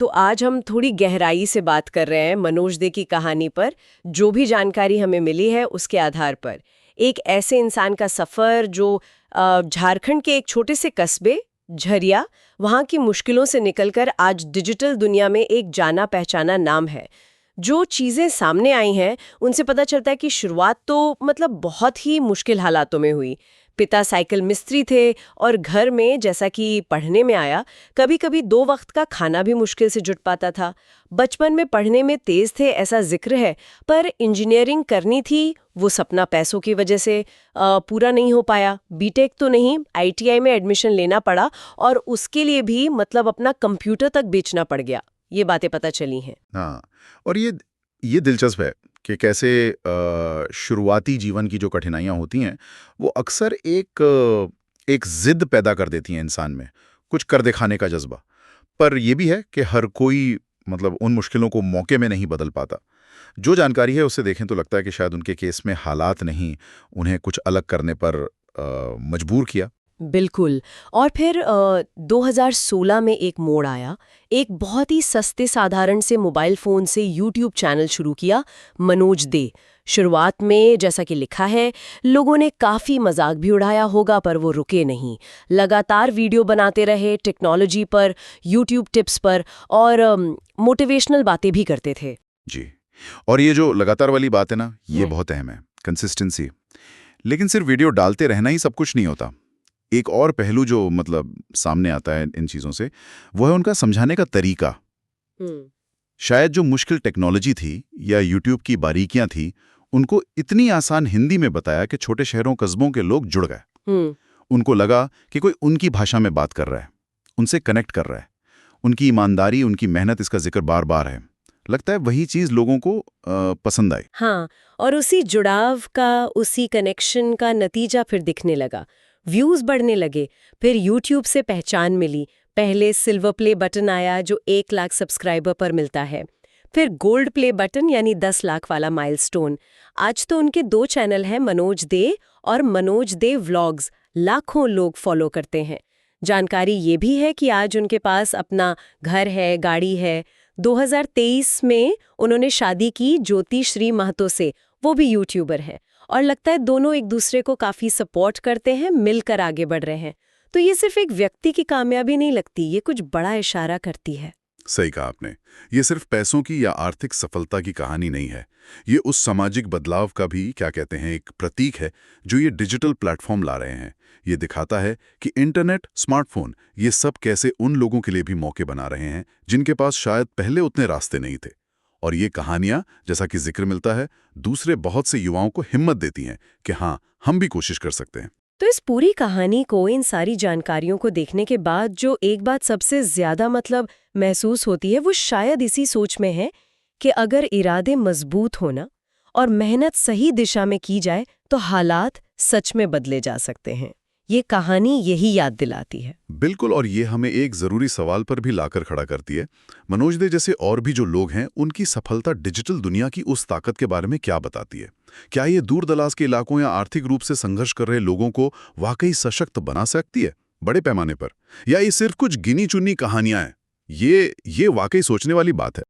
तो आज हम थोड़ी गहराई से बात कर रहे हैं मनोज दे की कहानी पर। जो भी जानकारी हमें मिली है उसके आधार पर एक ऐसे इंसान का सफ़र जो झारखंड के एक छोटे से कस्बे झरिया वहाँ की मुश्किलों से निकलकर आज डिजिटल दुनिया में एक जाना पहचाना नाम है। जो चीज़ें सामने आई हैं उनसे पता चलता है कि शुरुआत तो मतलब बहुत ही मुश्किल हालातों में हुई। पिता साइकिल मिस्त्री थे और घर में, जैसा कि पढ़ने में आया, कभी कभी 2 वक्त का खाना भी मुश्किल से जुट पाता था। बचपन में पढ़ने में तेज थे ऐसा जिक्र है, पर इंजीनियरिंग करनी थी, वो सपना पैसों की वजह से पूरा नहीं हो पाया। बीटेक तो नहीं, आईटीआई में एडमिशन लेना पड़ा और उसके लिए भी मतलब अपना कंप्यूटर तक बेचना पड़ गया। ये बातें पता चली हैं। हाँ, और ये दिलचस्प है कि कैसे शुरुआती जीवन की जो कठिनाइयाँ होती हैं वो अक्सर एक जिद पैदा कर देती हैं इंसान में, कुछ कर दिखाने का जज्बा। पर यह भी है कि हर कोई मतलब उन मुश्किलों को मौके में नहीं बदल पाता। जो जानकारी है उससे देखें तो लगता है कि शायद उनके केस में हालात नहीं उन्हें कुछ अलग करने पर मजबूर किया। बिल्कुल। और फिर 2016 में एक मोड़ आया। एक बहुत ही सस्ते साधारण से मोबाइल फ़ोन से यूट्यूब चैनल शुरू किया, मनोज दे। शुरुआत में जैसा कि लिखा है, लोगों ने काफ़ी मजाक भी उड़ाया होगा, पर वो रुके नहीं। लगातार वीडियो बनाते रहे, टेक्नोलॉजी पर, यूट्यूब टिप्स पर और मोटिवेशनल बातें भी करते थे। जी, और ये जो लगातार वाली बात है ना, ये बहुत अहम है, कंसिस्टेंसी। लेकिन सिर्फ वीडियो डालते रहना ही सब कुछ नहीं होता। एक और पहलू जो मतलब सामने आता है इन चीज़ों से, वो है उनका समझाने का तरीका। शायद जो मुश्किल टेक्नोलॉजी थी या यूट्यूब की बारीकियां थी, उनको इतनी आसान हिंदी में बताया कि छोटे शहरों कस्बों के लोग जुड़ गए। उनको लगा कि कोई उनकी भाषा में बात कर रहा है, उनसे कनेक्ट कर रहा है। उनकी ईमानदारी, उनकी मेहनत, इसका जिक्र बार बार है। लगता है वही चीज़ लोगों को पसंद आई। हाँ, और उसी जुड़ाव का, उसी कनेक्शन का नतीजा फिर दिखने लगा। व्यूज बढ़ने लगे, फिर यूट्यूब से पहचान मिली। पहले सिल्वर प्ले बटन आया जो 1 लाख सब्सक्राइबर पर मिलता है, फिर गोल्ड प्ले बटन यानी 10 लाख वाला माइलस्टोन। आज तो उनके 2 चैनल हैं, मनोज दे और मनोज दे व्लॉग्स। लाखों लोग फॉलो करते हैं। जानकारी ये भी है कि आज उनके पास अपना घर है, गाड़ी है। 2023 में उन्होंने शादी की ज्योति श्री महतो से, वो भी यूट्यूबर है। और लगता है दोनों एक दूसरे को काफी सपोर्ट करते हैं, मिलकर आगे बढ़ रहे हैं। तो ये सिर्फ एक व्यक्ति की कामयाबी नहीं लगती, ये कुछ बड़ा इशारा करती है। सही कहा आपने। ये सिर्फ पैसों की या आर्थिक सफलता की कहानी नहीं है। ये उस सामाजिक बदलाव का भी, क्या कहते हैं, एक प्रतीक है जो ये डिजिटल प्लेटफॉर्म ला रहे हैं। ये दिखाता है कि इंटरनेट, स्मार्टफोन, ये सब कैसे उन लोगों के लिए भी मौके बना रहे हैं जिनके पास शायद पहले उतने रास्ते नहीं थे। और ये कहानियां, जैसा कि जिक्र मिलता है, दूसरे बहुत से युवाओं को हिम्मत देती हैं कि हाँ, हम भी कोशिश कर सकते हैं। तो इस पूरी कहानी को, इन सारी जानकारियों को देखने के बाद जो एक बात सबसे ज्यादा मतलब महसूस होती है, वो शायद इसी सोच में है कि अगर इरादे मजबूत होना और मेहनत सही दिशा में की जाए तो हालात सच में बदले जा सकते हैं। ये कहानी यही याद दिलाती है। बिल्कुल, और ये हमें एक जरूरी सवाल पर भी लाकर खड़ा करती है। मनोज दे जैसे और भी जो लोग हैं, उनकी सफलता डिजिटल दुनिया की उस ताकत के बारे में क्या बताती है? क्या ये दूर दराज के इलाकों या आर्थिक रूप से संघर्ष कर रहे लोगों को वाकई सशक्त बना सकती है बड़े पैमाने पर, या ये सिर्फ कुछ गिनी चुनी कहानियां हैं? ये वाकई सोचने वाली बात है।